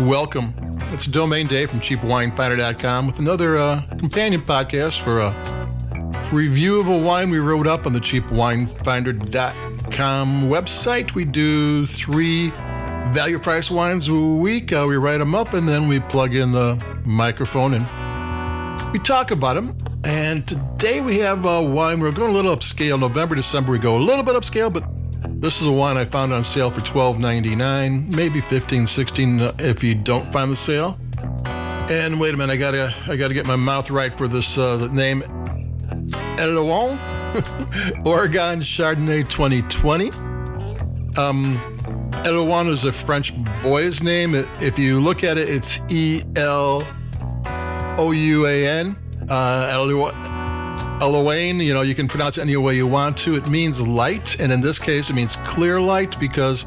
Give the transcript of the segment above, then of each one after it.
Welcome. It's Domain Day from CheapWineFinder.com with another companion podcast for a review of a wine we wrote up on the CheapWineFinder.com website. We do 3 value price wines a week. We write them up and then we plug in the microphone and we talk about them. And today we have a wine. We're going a little upscale. November, December, we go a little bit upscale, but this is a wine I found on sale for $12.99, maybe $15, $16 if you don't find the sale. And wait a minute, I gotta get my mouth right for this the name. Elouan, Oregon Chardonnay 2020. Elouan is a French boy's name. If you look at it, it's Elouan. Elouan, you can pronounce it any way you want to. It means light, and in this case, it means clear light because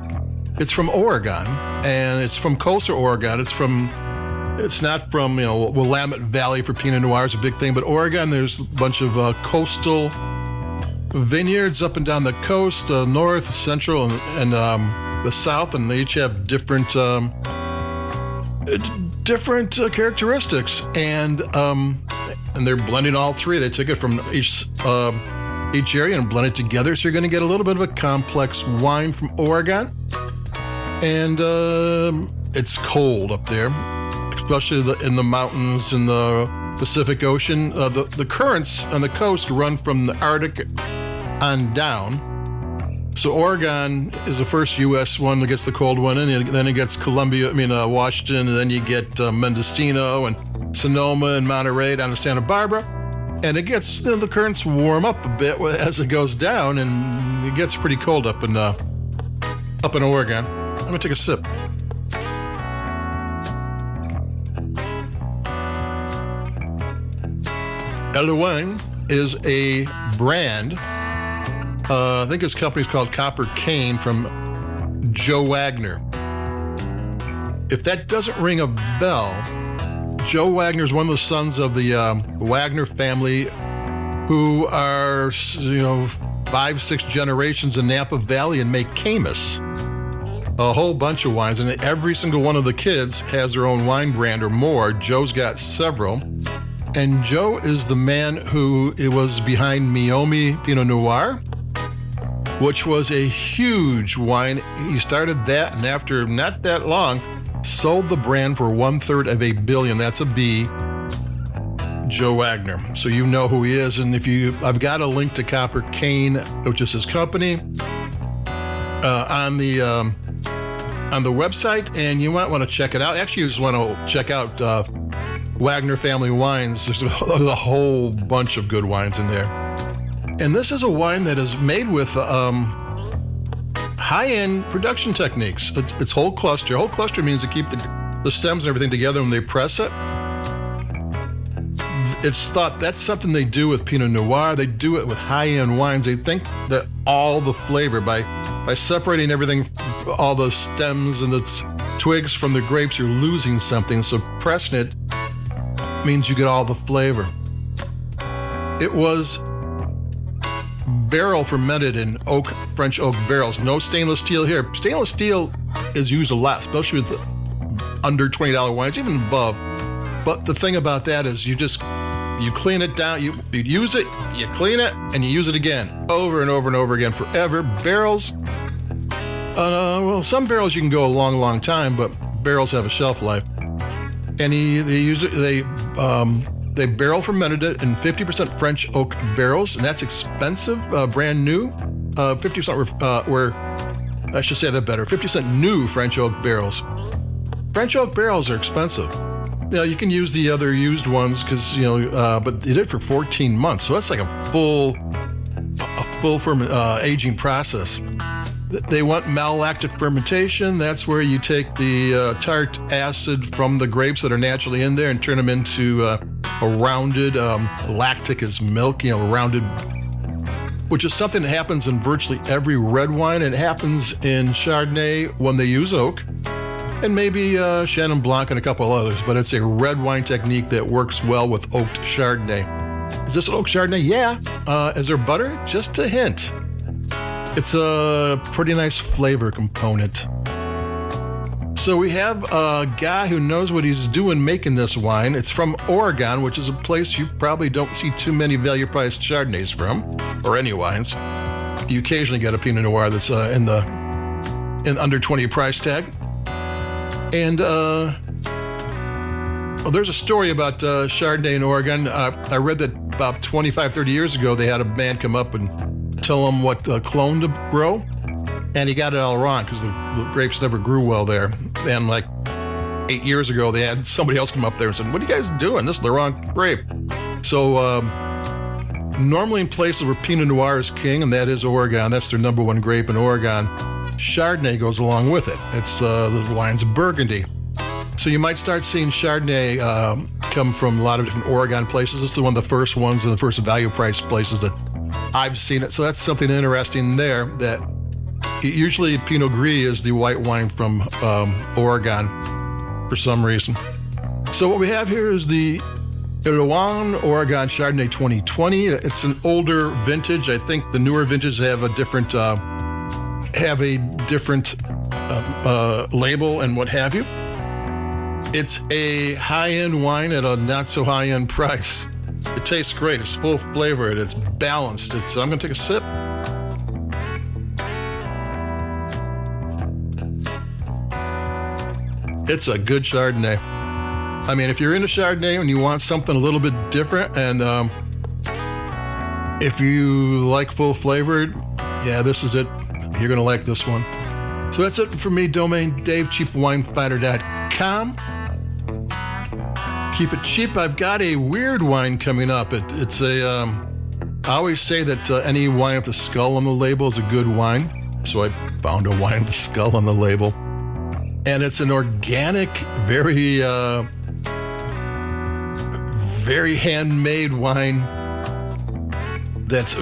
it's from Oregon, and it's from coastal Oregon. It's not from, Willamette Valley for Pinot Noir is a big thing, but Oregon, there's a bunch of coastal vineyards up and down the coast, north, central, and the south, and they each have different characteristics, and they're blending all 3. They took it from each area and blended it together, so you're going to get a little bit of a complex wine from Oregon, and it's cold up there, especially in the mountains in the Pacific Ocean. The currents on the coast run from the Arctic on down. So Oregon is the first U.S. one that gets the cold one, and then it gets Washington, and then you get Mendocino and Sonoma and Monterey down to Santa Barbara, and it gets the currents warm up a bit as it goes down, and it gets pretty cold up in Oregon. I'm gonna take a sip. Elouan is a brand. I think his company's called Copper Cane from Joe Wagner. If that doesn't ring a bell, Joe Wagner is one of the sons of the Wagner family, who are 5-6 generations in Napa Valley and make Caymus. A whole bunch of wines, and every single one of the kids has their own wine brand or more. Joe's got several. And Joe is the man who was behind Meiomi Pinot Noir, which was a huge wine. He started that, and after not that long, sold the brand for $1/3 of $1 billion. That's a B. Joe Wagner. So you know who he is. And I've got a link to Copper Cane, which is his company, on the website, and you might want to check it out. Actually, you just want to check out Wagner Family Wines. There's a whole bunch of good wines in there. And this is a wine that is made with high-end production techniques. It's whole cluster. Whole cluster means to keep the stems and everything together when they press it. It's thought that's something they do with Pinot Noir. They do it with high-end wines. They think that all the flavor, by separating everything, all the stems and the twigs from the grapes, you're losing something. So pressing it means you get all the flavor. It was barrel fermented in French oak barrels. No stainless steel here. Stainless steel is used a lot, especially with under $20 wines, even above. But the thing about that is you clean it down, you use it, you clean it, and you use it again, over and over and over again, forever. Barrels, some barrels you can go a long, long time, but barrels have a shelf life. And they barrel fermented it in 50% French oak barrels, and that's expensive, brand new. 50% were I should say that better, 50% new French oak barrels. French oak barrels are expensive. You can use the other used ones because, but they did it for 14 months. So that's like a full aging process. They want malolactic fermentation. That's where you take the tart acid from the grapes that are naturally in there and turn them into a rounded, lactic is milk, rounded, which is something that happens in virtually every red wine. And it happens in Chardonnay when they use oak, and maybe Chenin Blanc and a couple others, but it's a red wine technique that works well with oaked Chardonnay. Is this an oak Chardonnay? Yeah. Is there butter? Just a hint. It's a pretty nice flavor component. So we have a guy who knows what he's doing making this wine. It's from Oregon, which is a place you probably don't see too many value-priced Chardonnays from, or any wines. You occasionally get a Pinot Noir that's in under 20 price tag. And there's a story about Chardonnay in Oregon. I read that about 25, 30 years ago, they had a man come up and tell him what clone to grow. And he got it all wrong because the grapes never grew well there. And like 8 years ago, they had somebody else come up there and said, "What are you guys doing? This is the wrong grape." So normally in places where Pinot Noir is king, and that is Oregon, that's their number one grape in Oregon, Chardonnay goes along with it. It's the wine's Burgundy. So you might start seeing Chardonnay come from a lot of different Oregon places. This is one of the first ones and the first value price places that I've seen it. So that's something interesting there, that usually Pinot Gris is the white wine from Oregon for some reason. So what we have here is the Elouan Oregon Chardonnay 2020. It's an older vintage. I think the newer vintages have a different label and what have you. It's a high-end wine at a not-so-high-end price. It tastes great. It's full flavored. It's balanced. I'm going to take a sip. It's a good Chardonnay. I mean, if you're into Chardonnay and you want something a little bit different, and if you like full flavored, yeah, this is it. You're going to like this one. So that's it for me, Domain Dave, cheapwinefinder.com. Keep it cheap. I've got a weird wine coming up. It's I always say that any wine with a skull on the label is a good wine. So I found a wine with a skull on the label. And it's an organic, very handmade wine that's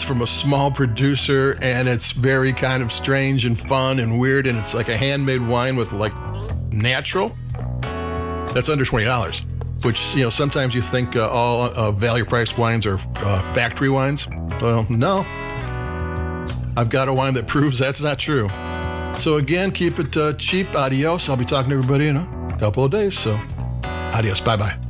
from a small producer, and it's very kind of strange and fun and weird, and it's like a handmade wine with like natural. That's under $20, which, sometimes you think all value-priced wines are factory wines. Well, no. I've got a wine that proves that's not true. So again, keep it cheap. Adios. I'll be talking to everybody in a couple of days. So adios. Bye-bye.